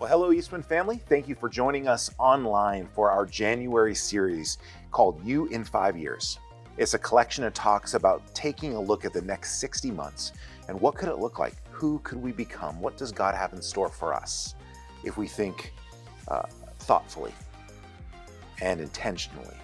Well, hello, Eastwind family. Thank you for joining us online for our January series called You in 5 Years. It's a collection of talks about taking a look at the next 60 months and what could it look like? Who could we become? What does God have in store for us if we think thoughtfully and intentionally,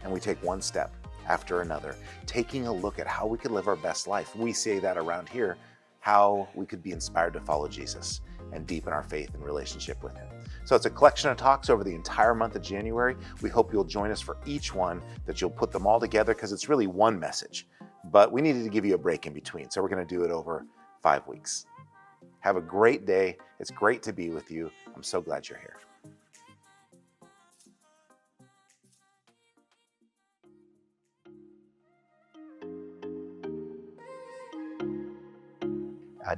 and we take one step after another, taking a look at how we could live our best life. We say that around here, how we could be inspired to follow Jesus and deepen our faith and relationship with him. So it's a collection of talks over the entire month of January. We hope you'll join us for each one, that you'll put them all together because it's really one message, but we needed to give you a break in between. So we're going to do it over 5 weeks. Have a great day. It's great to be with you. I'm so glad you're here.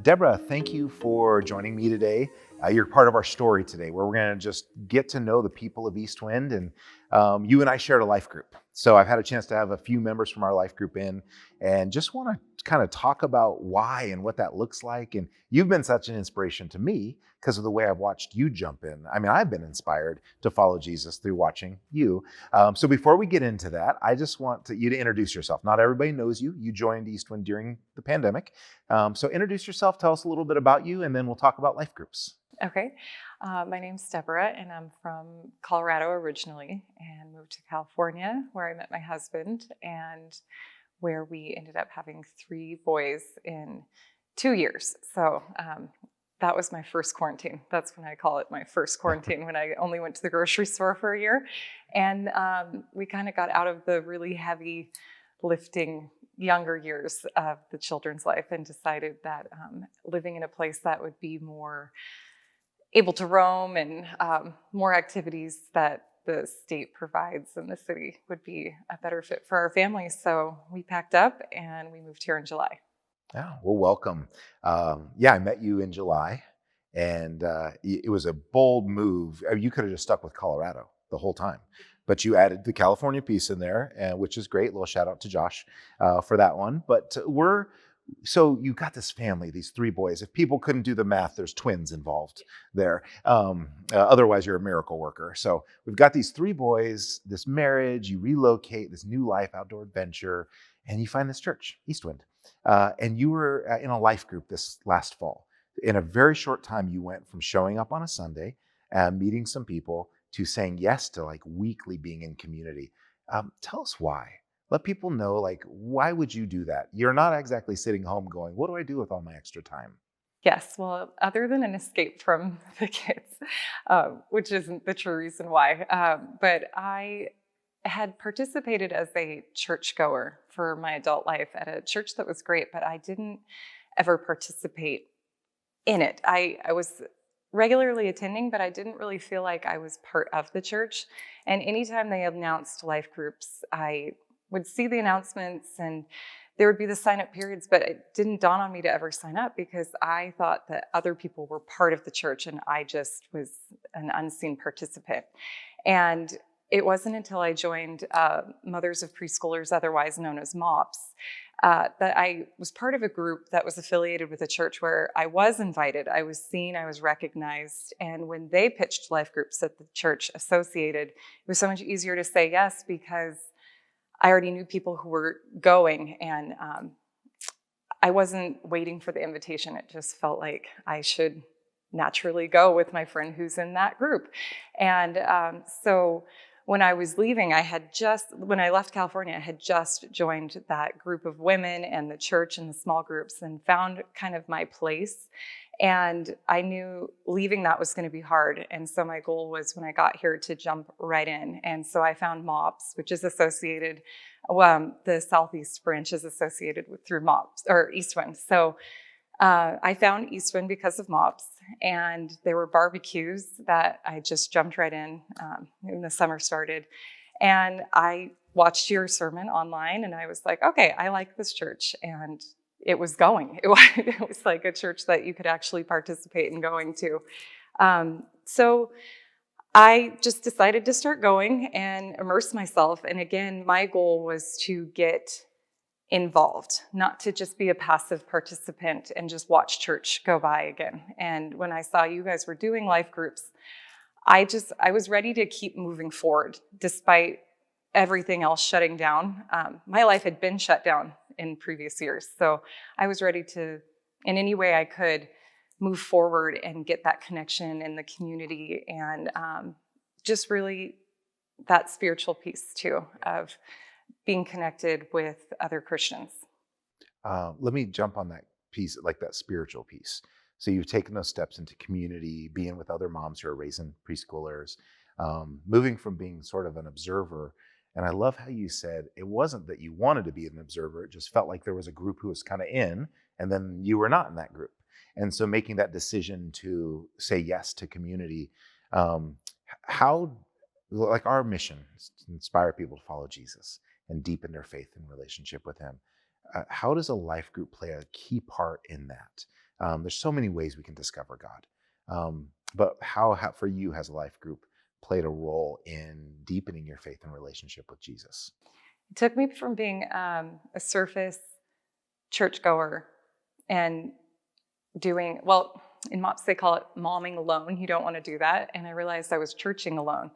Deborah, thank you for joining me today. You're part of our story today, where we're going to just get to know the people of Eastwind. And you and I shared a life group. So I've had a chance to have a few members from our life group in, and just want to kind of talk about why and what that looks like. And you've been such an inspiration to me because of the way I've watched you jump in. I mean, I've been inspired to follow Jesus through watching you. So before we get into that, I just want you to introduce yourself. Not everybody knows you. You joined Eastwind during the pandemic. So introduce yourself, tell us a little bit about you, and then we'll talk about life groups. Okay. My name's Deborah, and I'm from Colorado originally and moved to California, where I met my husband and where we ended up having 3 boys in 2 years. So that was my first quarantine. That's when I call it my first quarantine, when I only went to the grocery store for a year. And we kind of got out of the really heavy lifting younger years of the children's life and decided that living in a place that would be more able to roam and more activities that the state provides in the city would be a better fit for our family. So we packed up and we moved here in July. Yeah, well, welcome. I met you in July, and it was a bold move. You could have just stuck with Colorado the whole time, but you added the California piece in there, which is great. A little shout out to Josh for that one. But so you got this family, these 3 boys. If people couldn't do the math, there's twins involved there. Otherwise, you're a miracle worker. So we've got these 3 boys, this marriage, you relocate, this new life, outdoor adventure, and you find this church, Eastwind. And you were in a life group this last fall. In a very short time, you went from showing up on a Sunday, meeting some people, to saying yes to like weekly being in community. Tell us why. Let people know, why would you do that? You're not exactly sitting home going, what do I do with all my extra time? Yes, well, other than an escape from the kids, which isn't the true reason why, but I had participated as a churchgoer for my adult life at a church that was great, but I didn't ever participate in it. I was regularly attending, but I didn't really feel like I was part of the church. And anytime they announced life groups, I would see the announcements and there would be the sign-up periods, but it didn't dawn on me to ever sign up because I thought that other people were part of the church and I just was an unseen participant. And it wasn't until I joined Mothers of Preschoolers, otherwise known as MOPS, that I was part of a group that was affiliated with a church where I was invited, I was seen, I was recognized. And when they pitched life groups at the church associated, it was so much easier to say yes because I already knew people who were going, and I wasn't waiting for the invitation. It just felt like I should naturally go with my friend who's in that group. And so when I was leaving, when I left California, I had just joined that group of women and the church and the small groups and found kind of my place. And I knew leaving that was going to be hard. And so my goal was when I got here to jump right in. And so I found MOPS, which is associated, the Southeast branch is associated through MOPS or Eastwind. So I found Eastwind because of MOPS, and there were barbecues that I just jumped right in when the summer started. And I watched your sermon online and I was like, okay, I like this church. And it was going. It was like a church that you could actually participate in going to. So I just decided to start going and immerse myself. And again, my goal was to get involved, not to just be a passive participant and just watch church go by again. And when I saw you guys were doing life groups, I was ready to keep moving forward despite everything else shutting down. My life had been shut down in previous years. So I was ready to, in any way I could, move forward and get that connection in the community, and just really that spiritual piece too of being connected with other Christians. Let me jump on that piece, like that spiritual piece. So you've taken those steps into community, being with other moms who are raising preschoolers, moving from being sort of an observer. And I love how you said it wasn't that you wanted to be an observer. It just felt like there was a group who was kind of in, and then you were not in that group. And so making that decision to say yes to community, how, like our mission is to inspire people to follow Jesus and deepen their faith and relationship with him. How does a life group play a key part in that? There's so many ways we can discover God. But how for you has a life group played a role in deepening your faith and relationship with Jesus? It took me from being a surface churchgoer and doing, well, in MOPS they call it momming alone. You don't want to do that. And I realized I was churching alone,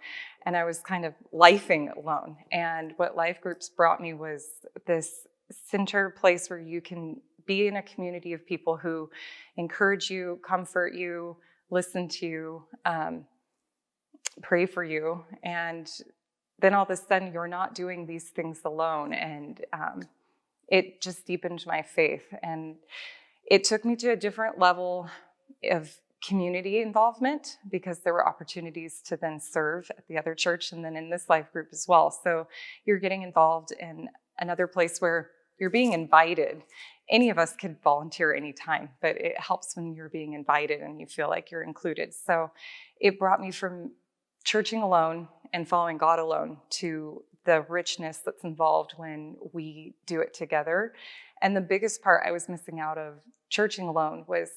and I was kind of lifing alone. And what life groups brought me was this center place where you can be in a community of people who encourage you, comfort you, listen to you, pray for you. And then all of a sudden you're not doing these things alone. And it just deepened my faith. And it took me to a different level of community involvement, because there were opportunities to then serve at the other church and then in this life group as well. So you're getting involved in another place where you're being invited. Any of us could volunteer anytime, but it helps when you're being invited and you feel like you're included. So it brought me from churching alone and following God alone to the richness that's involved when we do it together. And the biggest part I was missing out of churching alone was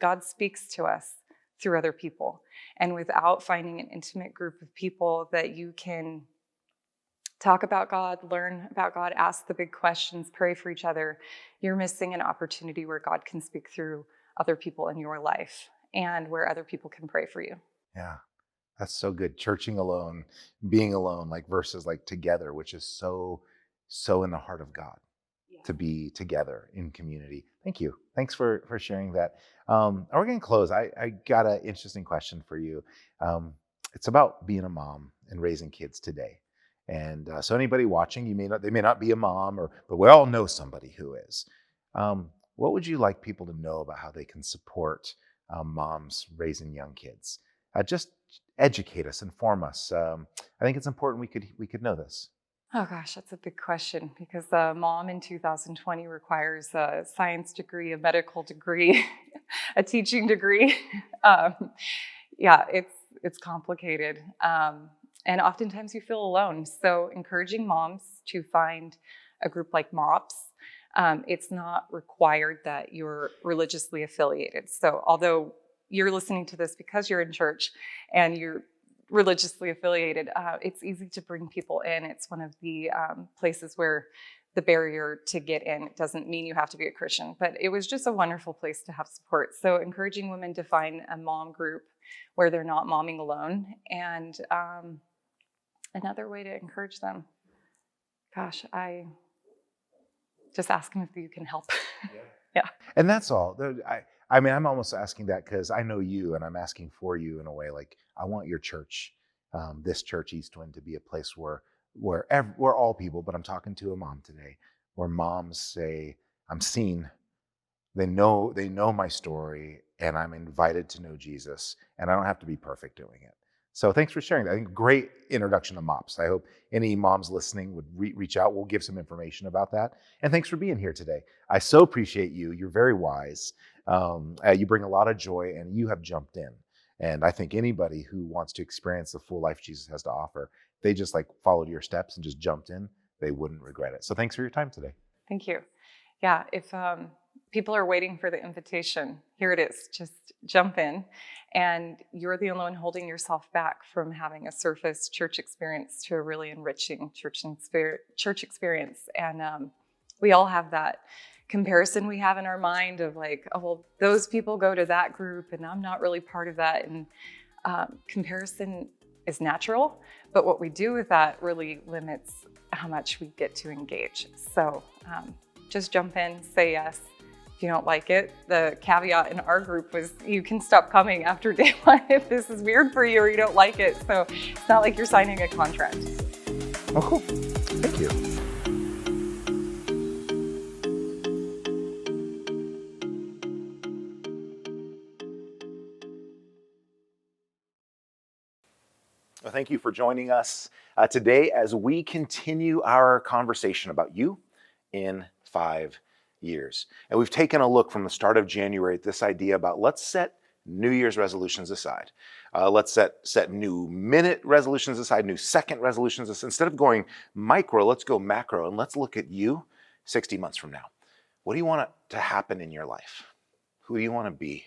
God speaks to us through other people. And without finding an intimate group of people that you can talk about God, learn about God, ask the big questions, pray for each other, you're missing an opportunity where God can speak through other people in your life and where other people can pray for you. Yeah, that's so good. Churching alone, being alone, like versus like together, which is so in the heart of God. Yeah. To be together in community. Thank you. Thanks for sharing that. We're going to close. I got an interesting question for you. It's about being a mom and raising kids today. And so anybody watching, they may not be a mom, but we all know somebody who is. What would you like people to know about how they can support moms raising young kids? Just educate us, inform us. I think it's important we could know this. Oh gosh, that's a big question, because a mom in 2020 requires a science degree, a medical degree, a teaching degree. Yeah, it's complicated. And oftentimes you feel alone. So encouraging moms to find a group like MOPS. It's not required that you're religiously affiliated. So although you're listening to this because you're in church and you're religiously affiliated, it's easy to bring people in. It's one of the places where the barrier to get in doesn't mean you have to be a Christian, but it was just a wonderful place to have support. So encouraging women to find a mom group where they're not momming alone. And another way to encourage them, gosh, I just ask them if you can help. Yeah. And that's all. I mean, I'm almost asking that because I know you, and I'm asking for you in a way. Like, I want your church, this church, Eastwind, to be a place where all people. But I'm talking to a mom today, where moms say, "I'm seen. They know my story, and I'm invited to know Jesus, and I don't have to be perfect doing it." So thanks for sharing that. I think great introduction to MOPS. I hope any moms listening would reach out. We'll give some information about that. And thanks for being here today. I so appreciate you. You're very wise. You bring a lot of joy, and you have jumped in. And I think anybody who wants to experience the full life Jesus has to offer, they just like followed your steps and just jumped in, they wouldn't regret it. So thanks for your time today. Thank you. Yeah, if people are waiting for the invitation, here it is. Just jump in, and you're the only one holding yourself back from having a surface church experience to a really enriching church experience. And we all have that comparison we have in our mind of like, oh, well, those people go to that group and I'm not really part of that. And comparison is natural, but what we do with that really limits how much we get to engage. So just jump in, say yes. If you don't like it, the caveat in our group was you can stop coming after day one if this is weird for you or you don't like it. So it's not like you're signing a contract. Oh, cool. Thank you. Well, thank you for joining us today as we continue our conversation about you in 5 years. And we've taken a look from the start of January at this idea about let's set New Year's resolutions aside. Let's set new minute resolutions aside, new second resolutions aside. Instead of going micro, let's go macro, and let's look at you 60 months from now. What do you want to happen in your life? Who do you want to be?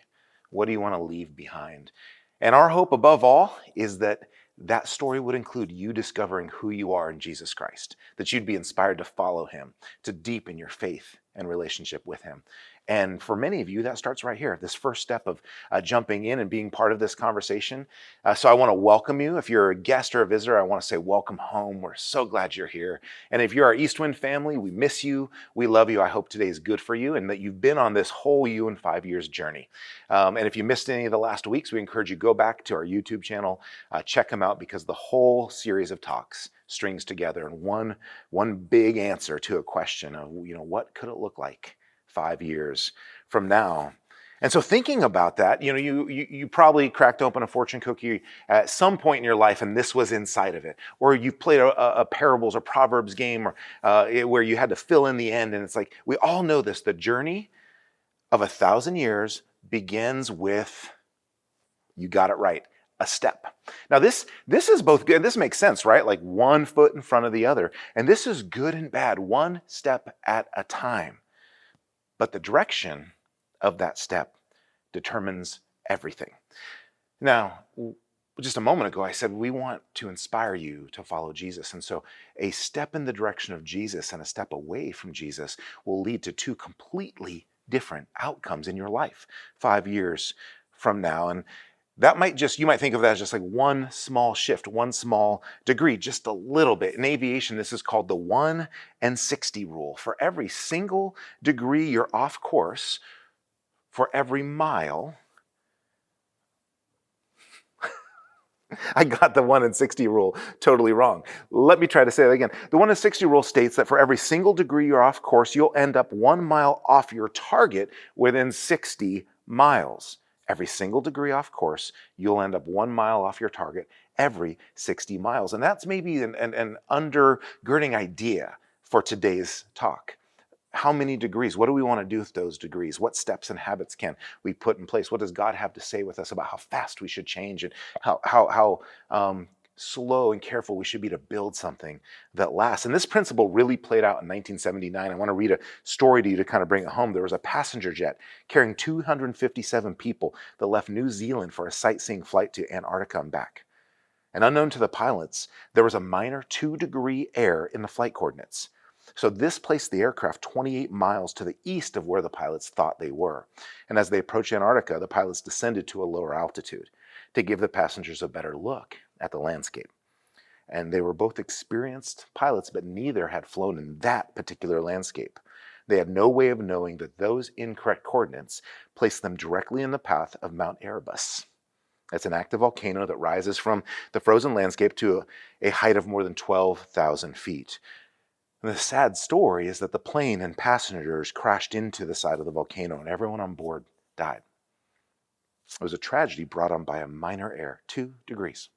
What do you want to leave behind? And our hope above all is that that story would include you discovering who you are in Jesus Christ, that you'd be inspired to follow him, to deepen your faith and relationship with him. And for many of you, that starts right here, this first step of jumping in and being part of this conversation. So I want to welcome you. If you're a guest or a visitor, I want to say welcome home. We're so glad you're here. And if you're our Eastwind family, we miss you. We love you. I hope today is good for you and that you've been on this whole You in 5 Years journey. And if you missed any of the last weeks, we encourage you to go back to our YouTube channel, check them out, because the whole series of talks strings together in one big answer to a question of, what could it look like 5 years from now? And so thinking about that, you probably cracked open a fortune cookie at some point in your life and this was inside of it. Or you played a parables or proverbs game where you had to fill in the end. And it's like, we all know this, the journey of 1,000 years begins with, you got it right, a step. Now this is both good, this makes sense, right? Like one foot in front of the other. And this is good and bad, one step at a time. But the direction of that step determines everything. Now, just a moment ago, I said we want to inspire you to follow Jesus. And so a step in the direction of Jesus and a step away from Jesus will lead to two completely different outcomes in your life 5 years from now. And that you might think of that as just like one small shift, one small degree, just a little bit. In aviation, this is called the 1 and 60 rule. For every single degree you're off course, for every mile, I got the 1 and 60 rule totally wrong. Let me try to say that again. The 1 and 60 rule states that for every single degree you're off course, you'll end up 1 mile off your target within 60 miles. Every single degree off course, you'll end up 1 mile off your target every 60 miles. And that's maybe an undergirding idea for today's talk. How many degrees? What do we want to do with those degrees? What steps and habits can we put in place? What does God have to say with us about how fast we should change and how slow and careful we should be to build something that lasts? And this principle really played out in 1979. I want to read a story to you to kind of bring it home. There was a passenger jet carrying 257 people that left New Zealand for a sightseeing flight to Antarctica and back. And unknown to the pilots, there was a minor 2-degree error in the flight coordinates. So this placed the aircraft 28 miles to the east of where the pilots thought they were. And as they approached Antarctica, the pilots descended to a lower altitude to give the passengers a better look at the landscape. And they were both experienced pilots, but neither had flown in that particular landscape. They had no way of knowing that those incorrect coordinates placed them directly in the path of Mount Erebus. That's an active volcano that rises from the frozen landscape to a height of more than 12,000 feet. And the sad story is that the plane and passengers crashed into the side of the volcano and everyone on board died. It was a tragedy brought on by a minor error, 2 degrees.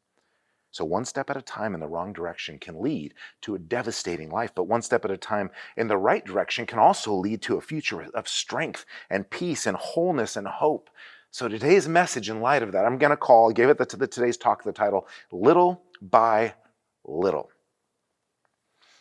So one step at a time in the wrong direction can lead to a devastating life, but one step at a time in the right direction can also lead to a future of strength and peace and wholeness and hope. So today's message, in light of that, I'm going to give it to today's talk the title, Little by Little.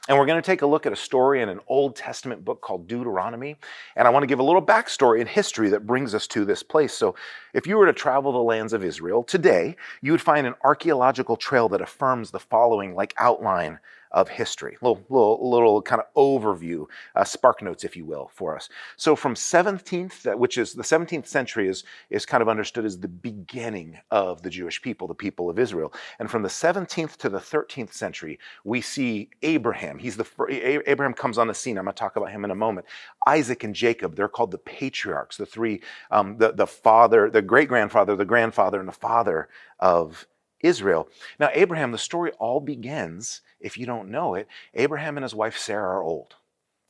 And we're going to take a look at a story in an Old Testament book called Deuteronomy. And I want to give a little backstory and history that brings us to this place. So if you were to travel the lands of Israel today, you would find an archaeological trail that affirms the following outline of history. Little kind of overview, spark notes, if you will, for us. So from 17th, which is the 17th century, is kind of understood as the beginning of the Jewish people, the people of Israel. And from the 17th to the 13th century, we see Abraham. Abraham comes on the scene. I'm going to talk about him in a moment. Isaac and Jacob, they're called the patriarchs, the three, the father, the great-grandfather, the grandfather, and the father of Israel. Now, Abraham, the story all begins, if you don't know it, Abraham and his wife Sarah are old.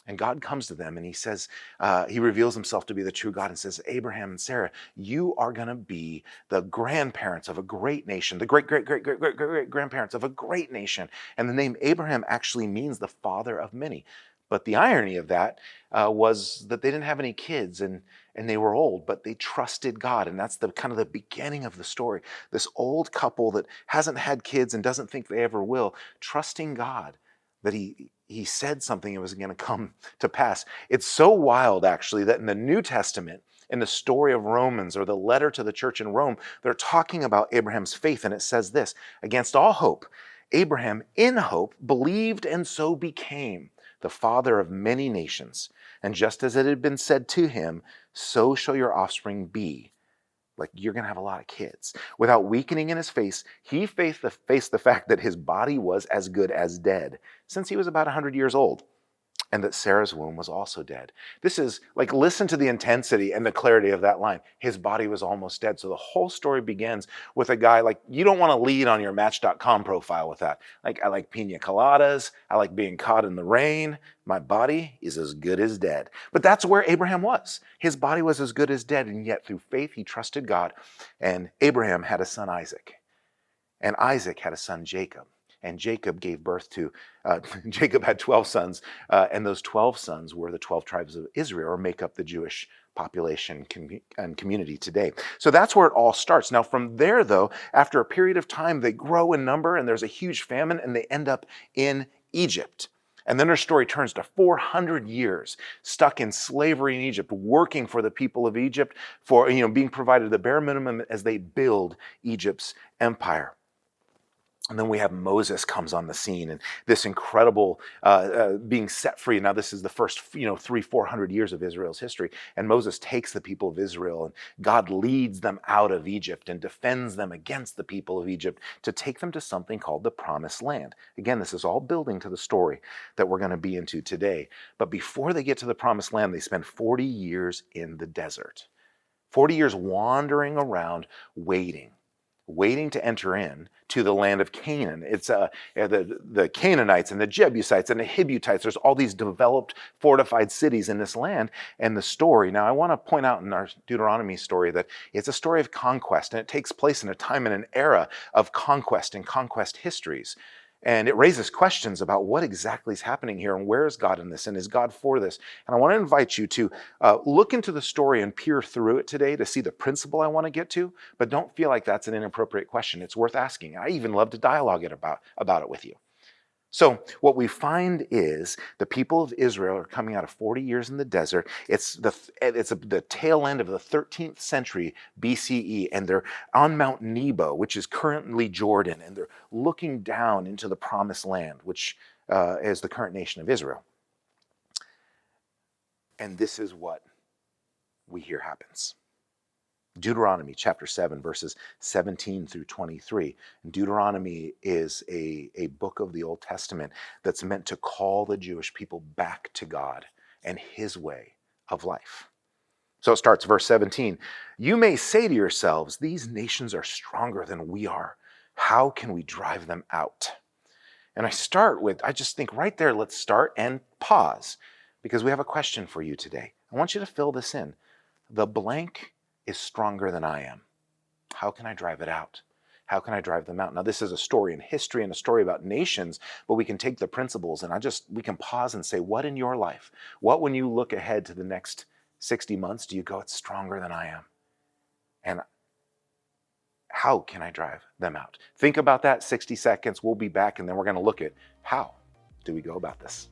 And God comes to them and he says, he reveals himself to be the true God and says, Abraham and Sarah, you are going to be the grandparents of a great nation, the great grandparents of a great nation. And the name Abraham actually means the father of many. But the irony of that was that they didn't have any kids and they were old, but they trusted God. And that's the kind of the beginning of the story. This old couple that hasn't had kids and doesn't think they ever will, trusting God that he said something that was going to come to pass. It's so wild, actually, that in the New Testament, in the story of Romans or the letter to the church in Rome, they're talking about Abraham's faith. And it says this, against all hope, Abraham in hope believed and so became the father of many nations. And just as it had been said to him, so shall your offspring be. Like, you're going to have a lot of kids. Without weakening in his face, he faced the fact that his body was as good as dead, since he was about 100 years old, and that Sarah's womb was also dead. This is, like, listen to the intensity and the clarity of that line. His body was almost dead. So the whole story begins with a guy, like, you don't want to lead on your Match.com profile with that. Like, I like pina coladas. I like being caught in the rain. My body is as good as dead. But that's where Abraham was. His body was as good as dead, and yet through faith he trusted God. And Abraham had a son, Isaac. And Isaac had a son, Jacob. And Jacob gave birth to, Jacob had 12 sons, and those 12 sons were the 12 tribes of Israel, or make up the Jewish population and community today. So that's where it all starts. Now from there, though, after a period of time, they grow in number, and there's a huge famine, and they end up in Egypt. And then their story turns to 400 years stuck in slavery in Egypt, working for the people of Egypt, for being provided the bare minimum as they build Egypt's empire. And then we have Moses comes on the scene, and this incredible being set free. Now this is the first 300-400 years of Israel's history. And Moses takes the people of Israel, and God leads them out of Egypt and defends them against the people of Egypt to take them to something called the Promised Land. Again, this is all building to the story that we're going to be into today. But before they get to the Promised Land, they spend 40 years in the desert. 40 years wandering around, waiting to enter in to the land of Canaan. It's the Canaanites and the Jebusites and the Hivites. There's all these developed, fortified cities in this land. And the story, now I want to point out in our Deuteronomy story that it's a story of conquest, and it takes place in a time and an era of conquest and conquest histories. And it raises questions about what exactly is happening here, and where is God in this, and is God for this? And I want to invite you to look into the story and peer through it today to see the principle I want to get to, but don't feel like that's an inappropriate question. It's worth asking. I even love to dialogue about it with you. So what we find is the people of Israel are coming out of 40 years in the desert. It's the tail end of the 13th century BCE, and they're on Mount Nebo, which is currently Jordan, and they're looking down into the Promised Land, which is the current nation of Israel. And this is what we hear happens. Deuteronomy chapter 7, verses 17 through 23. Deuteronomy is a book of the Old Testament that's meant to call the Jewish people back to God and his way of life. So it starts, verse 17. You may say to yourselves, these nations are stronger than we are. How can we drive them out? And I just think right there, let's start and pause, because we have a question for you today. I want you to fill this in. The blank is stronger than I am. How can I drive it out? How can I drive them out? Now, this is a story in history and a story about nations, but we can take the principles and we can pause and say, what in your life? What, when you look ahead to the next 60 months, do you go, it's stronger than I am? And how can I drive them out? Think about that 60 seconds. We'll be back, and then we're going to look at how do we go about this.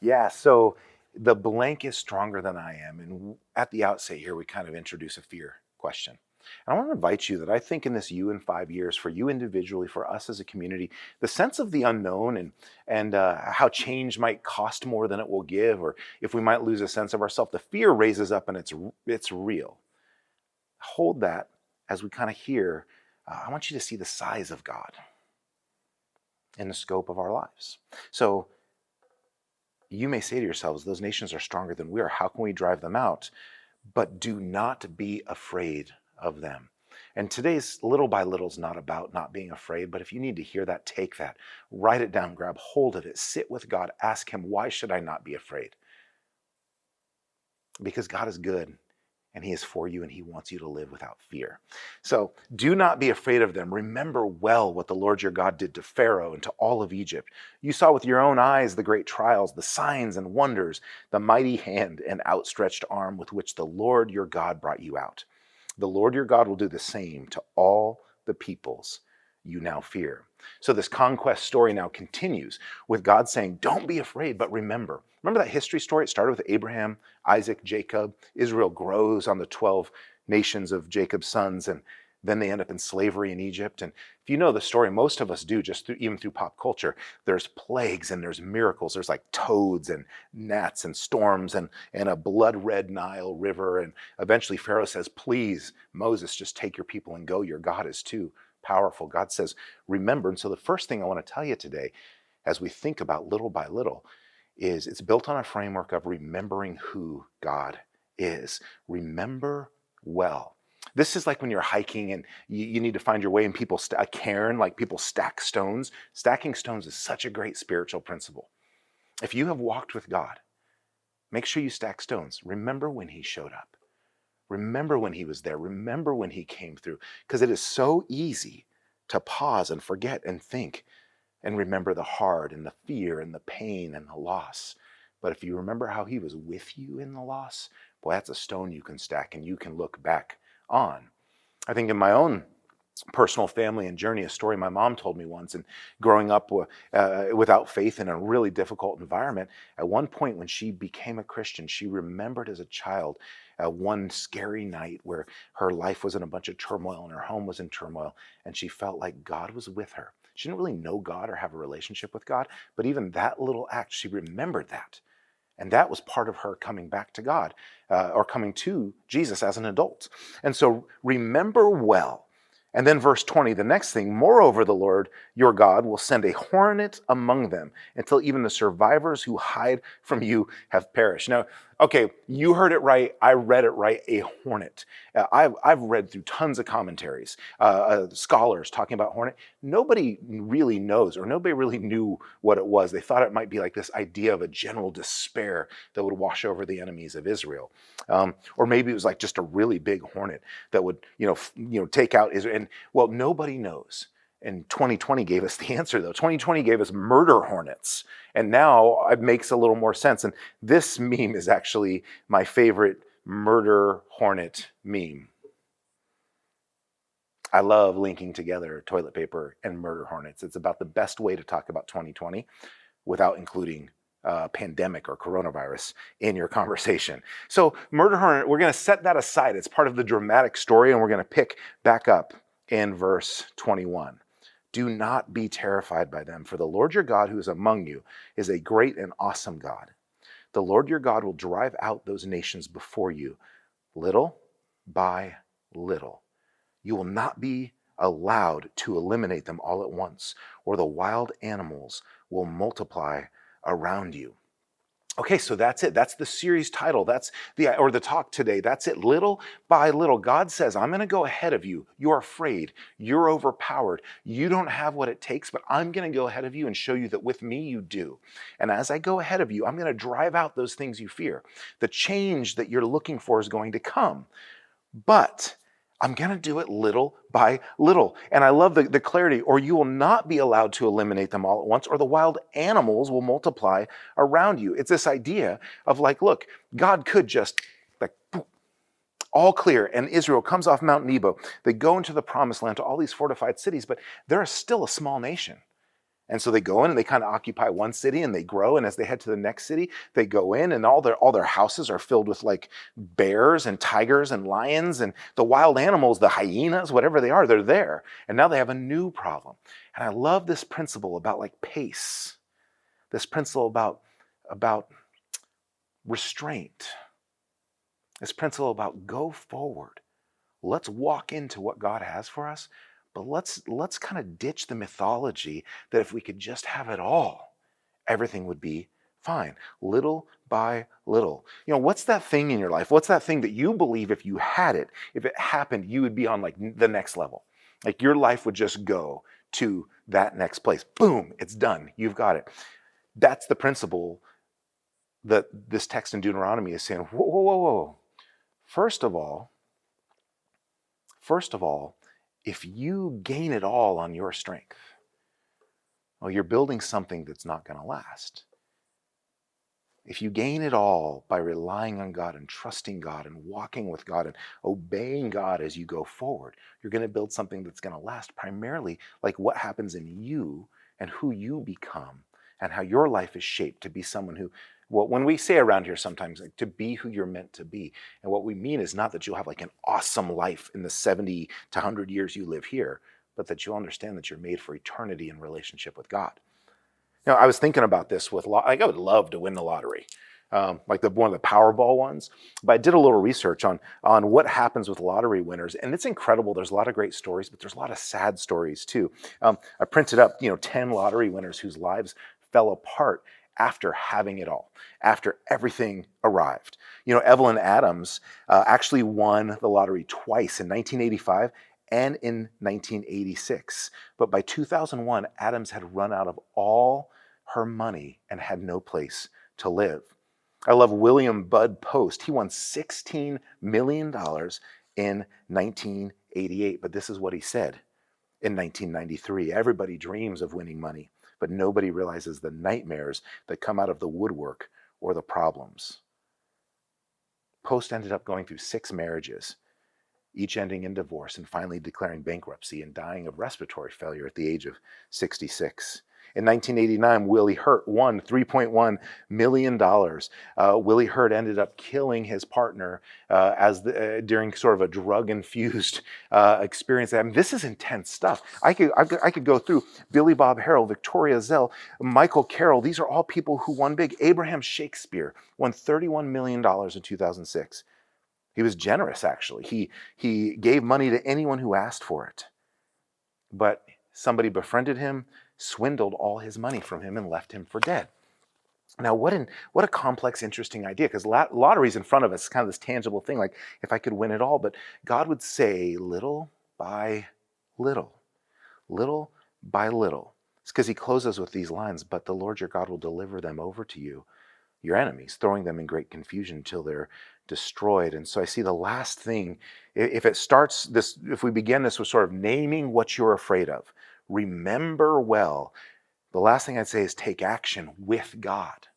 Yeah, so the blank is stronger than I am. And at the outset here, we kind of introduce a fear question. And I want to invite you that I think in this you in 5 years, for you individually, for us as a community, the sense of the unknown and how change might cost more than it will give, or if we might lose a sense of ourselves, the fear raises up and it's real. Hold that as we kind of hear. I want you to see the size of God in the scope of our lives. So you may say to yourselves, those nations are stronger than we are. How can we drive them out? But do not be afraid of them. And today's little by little is not about not being afraid, but if you need to hear that, take that, write it down, grab hold of it, sit with God, ask him, why should I not be afraid? Because God is good and he is for you and he wants you to live without fear. So do not be afraid of them. Remember well what the Lord your God did to Pharaoh and to all of Egypt. You saw with your own eyes the great trials, the signs and wonders, the mighty hand and outstretched arm with which the Lord your God brought you out. The Lord your God will do the same to all the peoples you now fear. So this conquest story now continues with God saying, don't be afraid, but remember. Remember that history story? It started with Abraham, Isaac, Jacob. Israel grows on the 12 nations of Jacob's sons, and then they end up in slavery in Egypt. And if you know the story, most of us do, even through pop culture, there's plagues and there's miracles. There's like toads and gnats and storms and a blood red Nile river. And eventually Pharaoh says, please, Moses, just take your people and go. Your God is too powerful. God says, remember. And so the first thing I want to tell you today, as we think about little by little, is it's built on a framework of remembering who God is. Remember well. This is like when you're hiking and you need to find your way and people, a cairn, like people stack stones. Stacking stones is such a great spiritual principle. If you have walked with God, make sure you stack stones. Remember when he showed up. Remember when he was there. Remember when he came through. Because it is so easy to pause and forget and think and remember the hard and the fear and the pain and the loss. But if you remember how he was with you in the loss, boy, that's a stone you can stack and you can look back on. I think in my own personal family and journey, a story my mom told me once, and growing up without faith in a really difficult environment, at one point when she became a Christian, she remembered as a child one scary night where her life was in a bunch of turmoil and her home was in turmoil, and she felt like God was with her. She didn't really know God or have a relationship with God, but even that little act, she remembered that. And that was part of her coming back to God, or coming to Jesus as an adult. And so remember well. And then verse 20, the next thing, moreover, the Lord your God will send a hornet among them until even the survivors who hide from you have perished. Now, okay, you heard it right. I read it right. A hornet. I've read through tons of commentaries, scholars talking about hornet. Nobody really knows, or nobody really knew what it was. They thought it might be like this idea of a general despair that would wash over the enemies of Israel. Or maybe it was like just a really big hornet that would, take out Israel. And well, nobody knows. And 2020 gave us the answer, though. 2020 gave us murder hornets. And now it makes a little more sense. And this meme is actually my favorite murder hornet meme. I love linking together toilet paper and murder hornets. It's about the best way to talk about 2020 without including pandemic or coronavirus in your conversation. So murder hornet, we're going to set that aside. It's part of the dramatic story, and we're going to pick back up in verse 21. Do not be terrified by them, for the Lord your God who is among you is a great and awesome God. The Lord your God will drive out those nations before you, little by little. You will not be allowed to eliminate them all at once, or the wild animals will multiply around you. Okay, so that's it. That's the series title. That's the talk today. That's it. Little by little, God says, I'm going to go ahead of you. You're afraid. You're overpowered. You don't have what it takes, but I'm going to go ahead of you and show you that with me you do. And as I go ahead of you, I'm going to drive out those things you fear. The change that you're looking for is going to come. But I'm going to do it little by little. And I love the clarity, or you will not be allowed to eliminate them all at once, or the wild animals will multiply around you. It's this idea of like, look, God could just like all clear, and Israel comes off Mount Nebo. They go into the promised land to all these fortified cities, but they're still a small nation. And so they go in and they kind of occupy one city and they grow. And as they head to the next city, they go in and all their houses are filled with like bears and tigers and lions and the wild animals, the hyenas, whatever they are, they're there. And now they have a new problem. And I love this principle about like pace, this principle about restraint, this principle about go forward. Let's walk into what God has for us, but let's kind of ditch the mythology that if we could just have it all, everything would be fine, little by little. You know, what's that thing in your life? What's that thing that you believe if you had it, if it happened, you would be on like the next level? Like your life would just go to that next place. Boom, it's done. You've got it. That's the principle that this text in Deuteronomy is saying, whoa, whoa, whoa, whoa. First of all, if you gain it all on your strength, well, you're building something that's not going to last. If you gain it all by relying on God and trusting God and walking with God and obeying God as you go forward, you're going to build something that's going to last, primarily like what happens in you and who you become and how your life is shaped to be someone who, well, when we say around here sometimes, like to be who you're meant to be. And what we mean is not that you'll have like an awesome life in the 70 to 100 years you live here, but that you'll understand that you're made for eternity in relationship with God. You know, I was thinking about this with, like I would love to win the lottery, like one of the Powerball ones. But I did a little research on what happens with lottery winners, and it's incredible. There's a lot of great stories, but there's a lot of sad stories too. I printed up, 10 lottery winners whose lives fell apart after having it all, after everything arrived. Evelyn Adams actually won the lottery twice, in 1985 and in 1986. But by 2001, Adams had run out of all her money and had no place to live. I love William Bud Post. He won $16 million in 1988, but this is what he said in 1993. Everybody dreams of winning money, but nobody realizes the nightmares that come out of the woodwork or the problems. Post ended up going through 6 marriages, each ending in divorce, and finally declaring bankruptcy and dying of respiratory failure at the age of 66. In 1989, Willie Hurt won $3.1 million. Willie Hurt ended up killing his partner during sort of a drug-infused experience. I mean, this is intense stuff. I could go through Billy Bob Harrell, Victoria Zell, Michael Carroll. These are all people who won big. Abraham Shakespeare won $31 million in 2006. He was generous, actually. He gave money to anyone who asked for it. But somebody befriended him, swindled all his money from him, and left him for dead. Now, what a complex, interesting idea, because lottery's in front of us, kind of this tangible thing, like if I could win it all. But God would say, little by little, little by little. It's because he closes with these lines, but the Lord your God will deliver them over to you, your enemies, throwing them in great confusion until they're destroyed. And so I see the last thing, if we begin this with sort of naming what you're afraid of, remember well, the last thing I'd say is take action with God.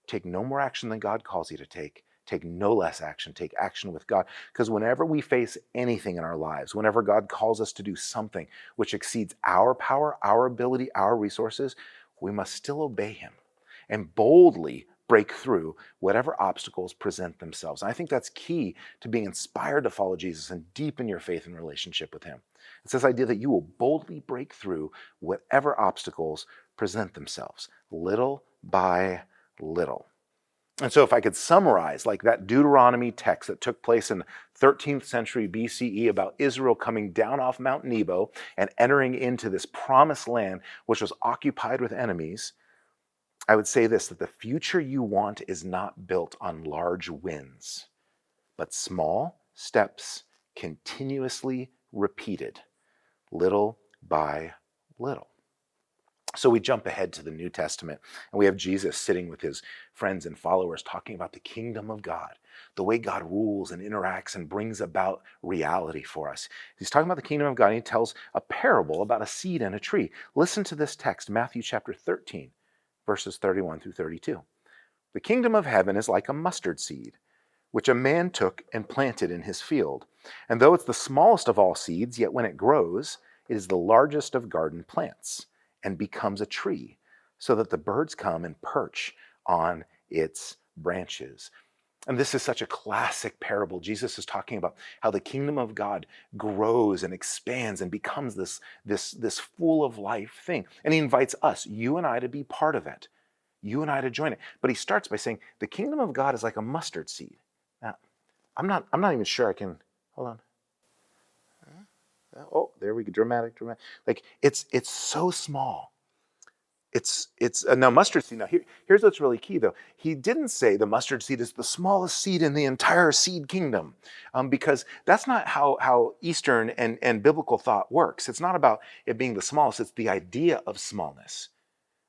Take no more action than God calls you to take. Take no less action. Take action with God. Because whenever we face anything in our lives, whenever God calls us to do something which exceeds our power, our ability, our resources, we must still obey him and boldly break through whatever obstacles present themselves. And I think that's key to being inspired to follow Jesus and deepen your faith and relationship with him. It's this idea that you will boldly break through whatever obstacles present themselves, little by little. And so if I could summarize, like that Deuteronomy text that took place in 13th century BCE about Israel coming down off Mount Nebo and entering into this promised land, which was occupied with enemies, I would say this, that the future you want is not built on large wins, but small steps continuously repeated, little by little. So we jump ahead to the New Testament, and we have Jesus sitting with his friends and followers talking about the kingdom of God, the way God rules and interacts and brings about reality for us. He's talking about the kingdom of God, and he tells a parable about a seed and a tree. Listen to this text, Matthew chapter 13, verses 31 through 32. The kingdom of heaven is like a mustard seed, which a man took and planted in his field. And though it's the smallest of all seeds, yet when it grows, it is the largest of garden plants, and becomes a tree so that the birds come and perch on its branches. And this is such a classic parable. Jesus is talking about how the kingdom of God grows and expands and becomes this full of life thing. And he invites us, you and I, to be part of it, you and I to join it. But he starts by saying the kingdom of God is like a mustard seed. Now, I'm not even sure I can, hold on. Oh, there we go, dramatic. Like it's so small. It's now mustard seed. Now here's what's really key though. He didn't say the mustard seed is the smallest seed in the entire seed kingdom, because that's not how Eastern and biblical thought works. It's not about it being the smallest. It's the idea of smallness.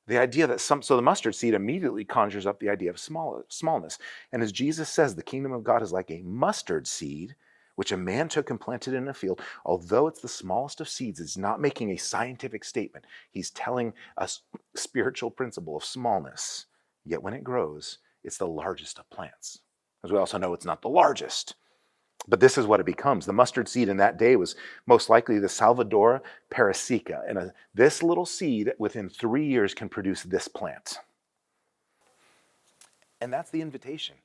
The idea that so the mustard seed immediately conjures up the idea of smallness. And as Jesus says, the kingdom of God is like a mustard seed, which a man took and planted in a field. Although it's the smallest of seeds, it's not making a scientific statement. He's telling us spiritual principle of smallness. Yet when it grows, it's the largest of plants. As we also know, it's not the largest. But this is what it becomes. The mustard seed in that day was most likely the Salvadora persica. And this little seed within 3 years can produce this plant. And that's the invitation.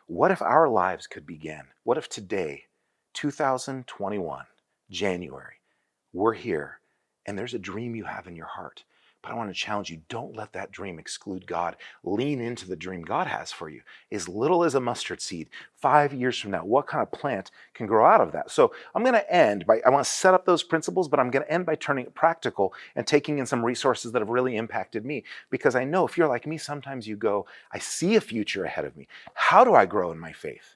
What if our lives could begin? What if today, 2021, January, we're here and there's a dream you have in your heart. But I want to challenge you, don't let that dream exclude God. Lean into the dream God has for you. As little as a mustard seed, 5 years from now, what kind of plant can grow out of that? So I'm going to end by, I want to set up those principles, but I'm going to end by turning it practical and taking in some resources that have really impacted me. Because I know if you're like me, sometimes you go, I see a future ahead of me. How do I grow in my faith?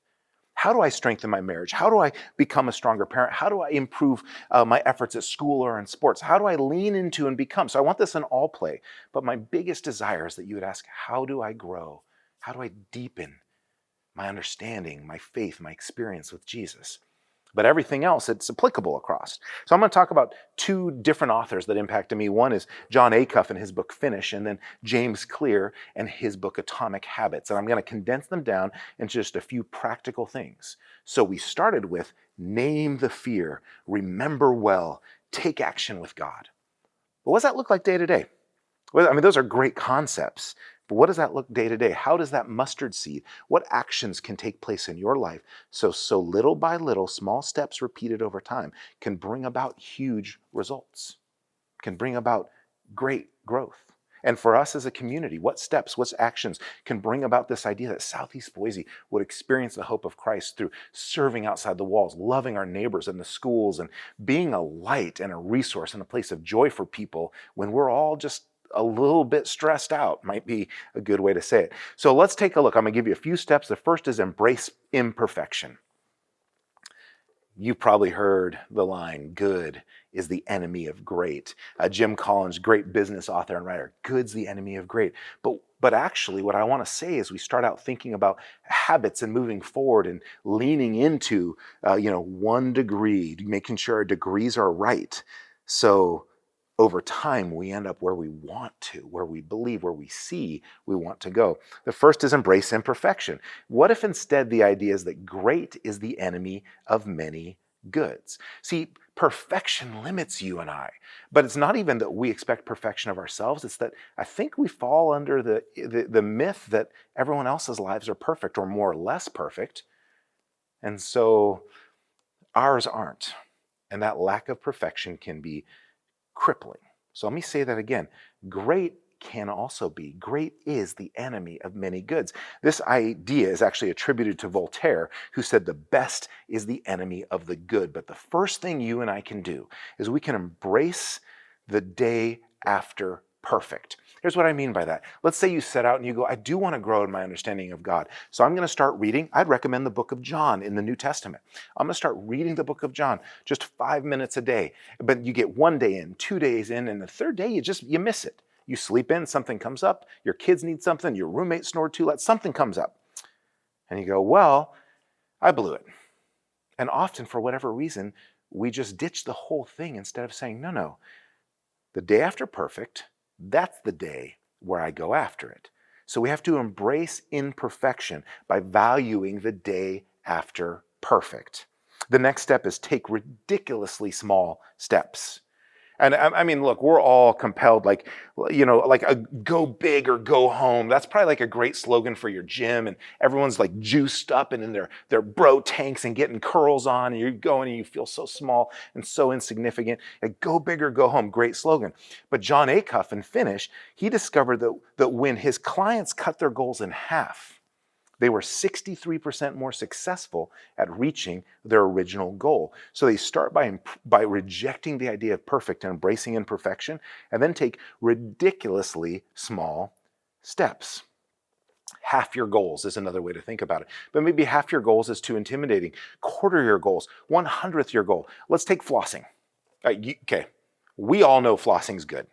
How do I strengthen my marriage? How do I become a stronger parent? How do I improve my efforts at school or in sports? How do I lean into and become? So I want this in all play. But my biggest desire is that you would ask, how do I grow? How do I deepen my understanding, my faith, my experience with Jesus? But everything else, it's applicable across. So I'm going to talk about two different authors that impacted me. One is John Acuff and his book Finish, and then James Clear and his book Atomic Habits. And I'm going to condense them down into just a few practical things. So we started with name the fear, remember well, take action with God. But what does that look like day to day? Well, I mean, those are great concepts. But what does that look day to day? How does that mustard seed, what actions can take place in your life so little by little, small steps repeated over time can bring about huge results, can bring about great growth? And for us as a community, what steps, what actions can bring about this idea that Southeast Boise would experience the hope of Christ through serving outside the walls, loving our neighbors in the schools, and being a light and a resource and a place of joy for people when we're all just a little bit stressed out, might be a good way to say it. So let's take a look. I'm going to give you a few steps. The first is embrace imperfection. You've probably heard the line, good is the enemy of great. Jim Collins, great business author and writer, good's the enemy of great. But actually what I want to say is we start out thinking about habits and moving forward and leaning into 1 degree, making sure our degrees are right. So over time, we end up where we want to, where we believe, where we see we want to go. The first is embrace imperfection. What if instead the idea is that great is the enemy of many goods? See, perfection limits you and I, but it's not even that we expect perfection of ourselves. It's that I think we fall under the myth that everyone else's lives are perfect or more or less perfect. And so ours aren't. And that lack of perfection can be crippling. So let me say that again. Great is the enemy of many goods. This idea is actually attributed to Voltaire, who said the best is the enemy of the good. But the first thing you and I can do is we can embrace the day after perfect. Here's what I mean by that. Let's say you set out and you go, I do want to grow in my understanding of God. So I'm going to start reading. I'd recommend the book of John in the New Testament. I'm going to start reading the book of John, just 5 minutes a day. But you get 1 day in, 2 days in, and the third day you miss it. You sleep in, something comes up, your kids need something, your roommate snored too loud, something comes up. And you go, well, I blew it. And often for whatever reason, we just ditch the whole thing instead of saying, no, the day after perfect, that's the day where I go after it. So we have to embrace imperfection by valuing the day after perfect. The next step is take ridiculously small steps. And I mean, look, we're all compelled, like, like a go big or go home. That's probably like a great slogan for your gym. And everyone's like juiced up and in their bro tanks and getting curls on. And you're going and you feel so small and so insignificant. Like, go big or go home. Great slogan. But John Acuff in Finnish, he discovered that when his clients cut their goals in half, they were 63% more successful at reaching their original goal. So they start by rejecting the idea of perfect and embracing imperfection, and then take ridiculously small steps. Half your goals is another way to think about it. But maybe half your goals is too intimidating. Quarter your goals, 1/100th your goal. Let's take flossing. Okay, we all know flossing's good.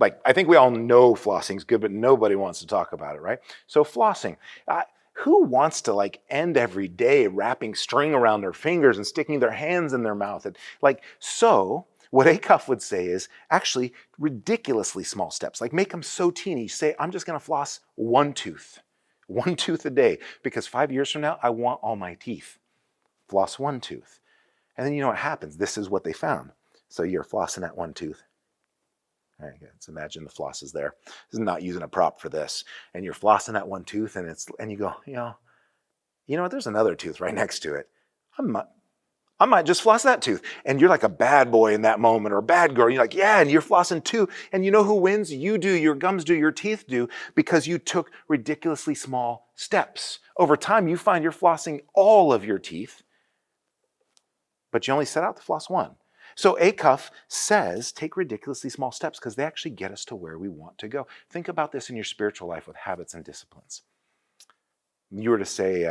Like, I think we all know flossing's good, but nobody wants to talk about it, right? So flossing. Who wants to like end every day wrapping string around their fingers and sticking their hands in their mouth? And so what Acuff would say is actually ridiculously small steps. Like, make them so teeny. Say, I'm just gonna floss one tooth a day, because 5 years from now, I want all my teeth. Floss one tooth. And then you know what happens? This is what they found. So you're flossing that one tooth. All right, let's imagine the floss is there. This is not using a prop for this. And you're flossing that one tooth, and you go, you know what? There's another tooth right next to it. I might just floss that tooth. And you're like a bad boy in that moment, or a bad girl. You're like, yeah, and you're flossing too. And you know who wins? You do. Your gums do. Your teeth do, because you took ridiculously small steps. Over time, you find you're flossing all of your teeth, but you only set out to floss one. So Acuff says, take ridiculously small steps, because they actually get us to where we want to go. Think about this in your spiritual life with habits and disciplines. You were to say,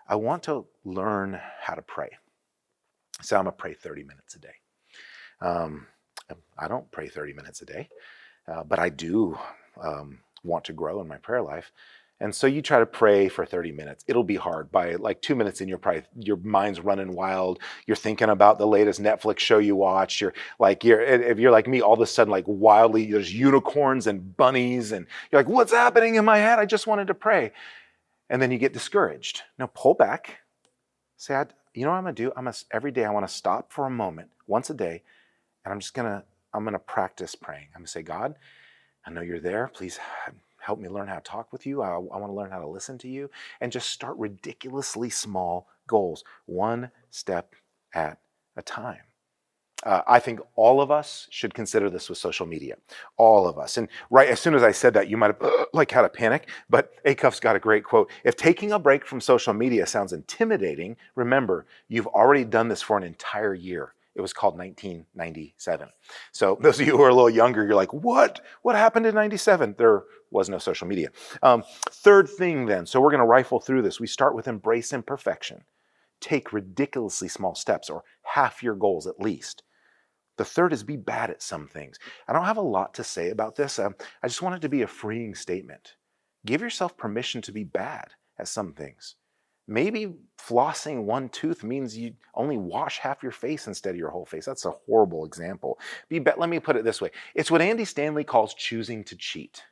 I want to learn how to pray. So I'm going to pray 30 minutes a day. I don't pray 30 minutes a day, but I do want to grow in my prayer life. And so you try to pray for 30 minutes. It'll be hard. By like 2 minutes in, your mind's running wild. You're thinking about the latest Netflix show you watched. If you're like me, all of a sudden, like wildly, there's unicorns and bunnies, and you're like, what's happening in my head? I just wanted to pray. And then you get discouraged. Now pull back. Say, you know what I'm gonna do? Every day I want to stop for a moment, once a day, and I'm gonna practice praying. I'm gonna say, God, I know you're there. Please help me learn how to talk with you. I want to learn how to listen to you. And just start ridiculously small goals, one step at a time. I think all of us should consider this with social media. All of us. And right as soon as I said that, you might have had a panic, but Acuff's got a great quote. If taking a break from social media sounds intimidating, remember, you've already done this for an entire year. It was called 1997. So those of you who are a little younger, you're like, what? What happened in 97? There was no social media. Third thing then, so we're going to rifle through this. We start with embrace imperfection. Take ridiculously small steps, or half your goals at least. The third is be bad at some things. I don't have a lot to say about this. I just want it to be a freeing statement. Give yourself permission to be bad at some things. Maybe flossing one tooth means you only wash half your face instead of your whole face. That's a horrible example. Let me put it this way. It's what Andy Stanley calls choosing to cheat.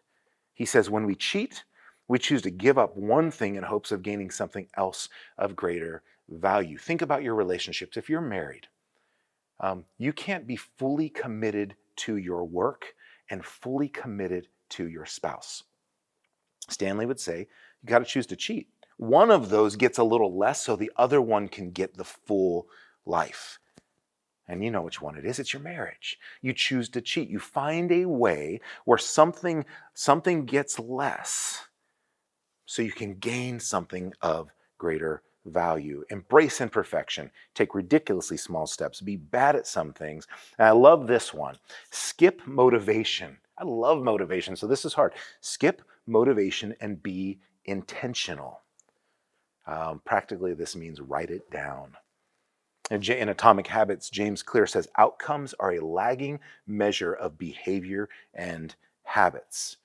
He says when we cheat, we choose to give up one thing in hopes of gaining something else of greater value. Think about your relationships. If you're married, you can't be fully committed to your work and fully committed to your spouse. Stanley would say, you got to choose to cheat. One of those gets a little less so the other one can get the full life. And you know which one it is. It's your marriage. You choose to cheat. You find a way where something gets less so you can gain something of greater value. Embrace imperfection. Take ridiculously small steps. Be bad at some things. And I love this one. Skip motivation. I love motivation, so this is hard. Skip motivation and be intentional. Practically, this means write it down. In Atomic Habits, James Clear says, outcomes are a lagging measure of behavior and habits.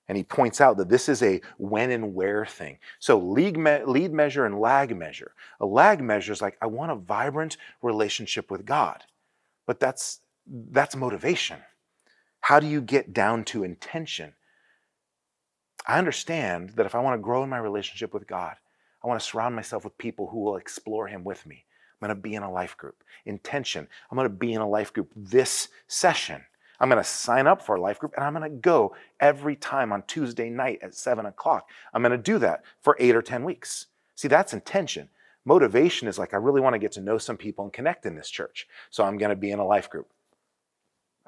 And he points out that this is a when and where thing. So lead measure and lag measure. A lag measure is like, I want a vibrant relationship with God. But that's motivation. How do you get down to intention? I understand that if I want to grow in my relationship with God, I want to surround myself with people who will explore him with me. I'm going to be in a life group. Intention, I'm going to be in a life group this session. I'm going to sign up for a life group and I'm going to go every time on Tuesday night at 7 o'clock. I'm going to do that for 8 or 10 weeks. See, that's intention. Motivation is like, I really want to get to know some people and connect in this church. So I'm going to be in a life group.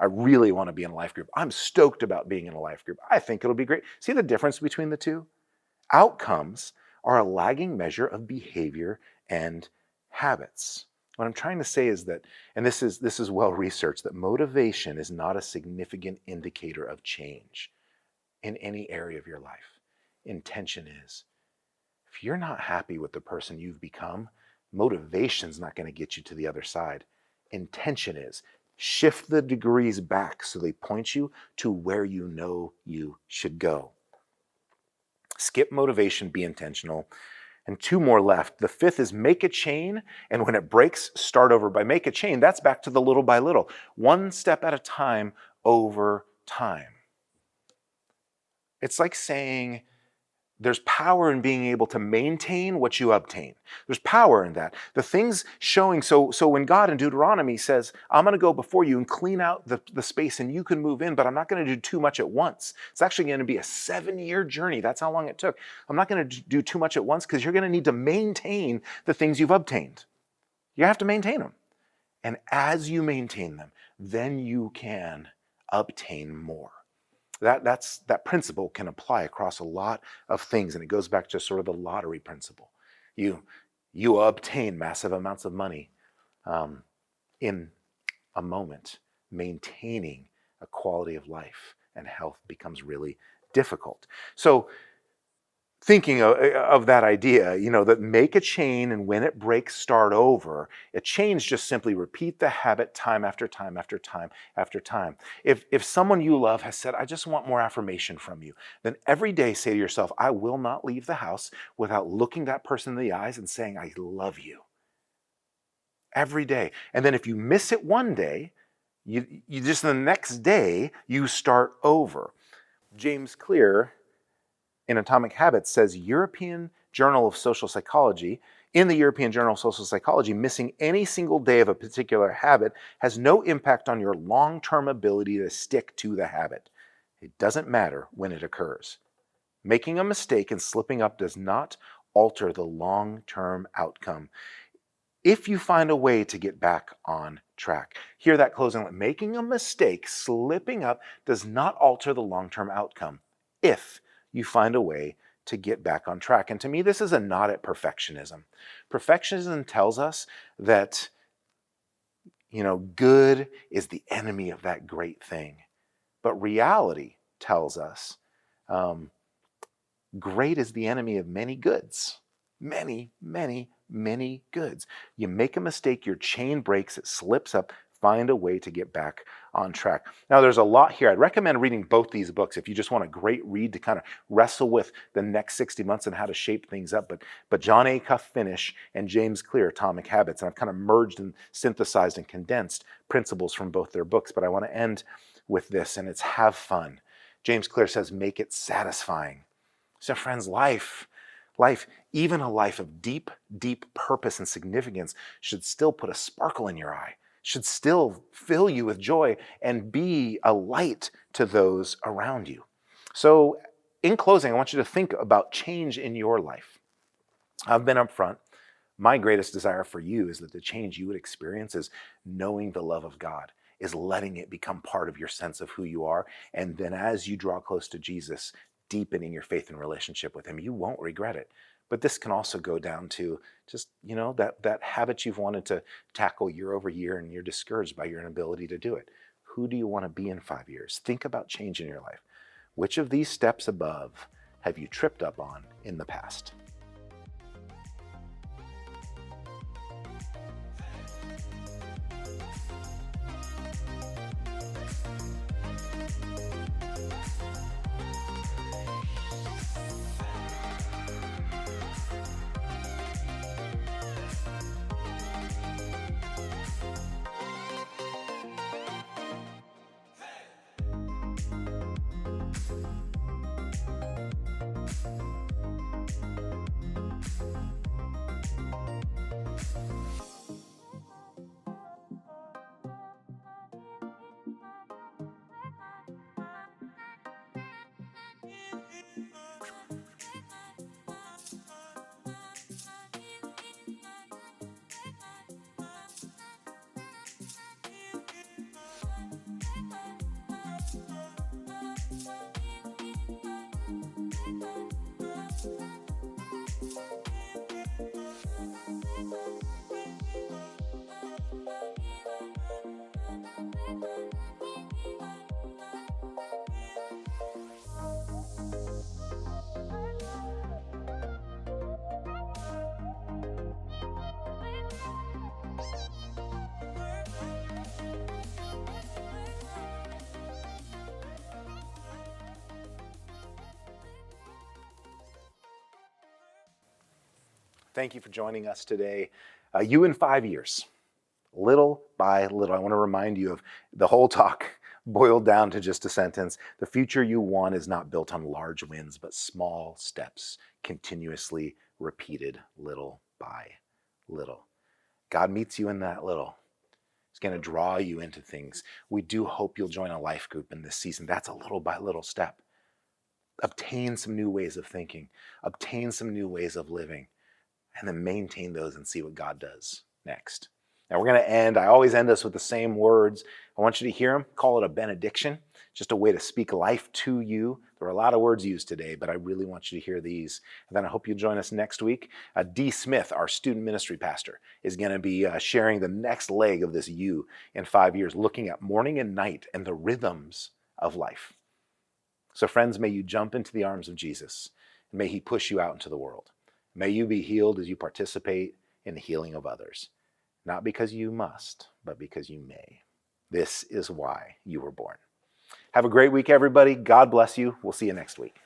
I really want to be in a life group. I'm stoked about being in a life group. I think it'll be great. See the difference between the two? Outcomes are a lagging measure of behavior and habits. What I'm trying to say is that, and this is well researched, that motivation is not a significant indicator of change in any area of your life. Intention is. If you're not happy with the person you've become, motivation's not going to get you to the other side. Intention is. Shift the degrees back so they point you to where you know you should go. Skip motivation, be intentional. And 2 more left. The 5th is make a chain, and when it breaks, start over. By make a chain, that's back to the little by little. 1 step at a time over time. It's like saying there's power in being able to maintain what you obtain. There's power in that. The things showing, so when God in Deuteronomy says, I'm going to go before you and clean out the space and you can move in, but I'm not going to do too much at once. It's actually going to be a 7-year journey. That's how long it took. I'm not going to do too much at once because you're going to need to maintain the things you've obtained. You have to maintain them. And as you maintain them, then you can obtain more. That principle can apply across a lot of things, and it goes back to sort of the lottery principle. You obtain massive amounts of money in a moment. Maintaining a quality of life and health becomes really difficult. So thinking of that idea, that make a chain and when it breaks, start over. A chain is just simply repeat the habit time after time after time after time. If someone you love has said, I just want more affirmation from you, then every day say to yourself, I will not leave the house without looking that person in the eyes and saying, I love you. Every day. And then if you miss it one day, you just the next day, you start over. James Clear in Atomic Habits says in the European Journal of Social Psychology, missing any single day of a particular habit has no impact on your long-term ability to stick to the habit. It doesn't matter when it occurs. Making a mistake and slipping up does not alter the long-term outcome if you find a way to get back on track. Hear that closing line. Making a mistake, slipping up, does not alter the long-term outcome if you find a way to get back on track. And to me, this is a nod at perfectionism. Perfectionism tells us that, good is the enemy of that great thing. But reality tells us great is the enemy of many goods. Many, many, many goods. You make a mistake, your chain breaks, it slips up, find a way to get back on track. Now, there's a lot here. I'd recommend reading both these books if you just want a great read to kind of wrestle with the next 60 months and how to shape things up. But John Acuff Finish and James Clear, Atomic Habits, and I've kind of merged and synthesized and condensed principles from both their books. But I want to end with this, and it's have fun. James Clear says, make it satisfying. So friends, life, even a life of deep, deep purpose and significance should still put a sparkle in your eye, should still fill you with joy and be a light to those around you. So in closing, I want you to think about change in your life. I've been upfront. My greatest desire for you is that the change you would experience is knowing the love of God, is letting it become part of your sense of who you are. And then as you draw close to Jesus, deepening your faith and relationship with him, you won't regret it. But this can also go down to just, that habit you've wanted to tackle year over year and you're discouraged by your inability to do it. Who do you want to be in 5 years? Think about change in your life. Which of these steps above have you tripped up on in the past? Thank you for joining us today. You in 5 years, little by little. I want to remind you of the whole talk boiled down to just a sentence. The future you want is not built on large wins, but small steps, continuously repeated little by little. God meets you in that little. He's going to draw you into things. We do hope you'll join a life group in this season. That's a little by little step. Obtain some new ways of thinking, obtain some new ways of living, and then maintain those and see what God does next. Now we're going to end. I always end us with the same words. I want you to hear them. Call it a benediction, just a way to speak life to you. There are a lot of words used today, but I really want you to hear these. And then I hope you'll join us next week. D. Smith, our student ministry pastor, is going to be sharing the next leg of this You in 5 years, looking at morning and night and the rhythms of life. So friends, may you jump into the arms of Jesus, and may he push you out into the world. May you be healed as you participate in the healing of others. Not because you must, but because you may. This is why you were born. Have a great week, everybody. God bless you. We'll see you next week.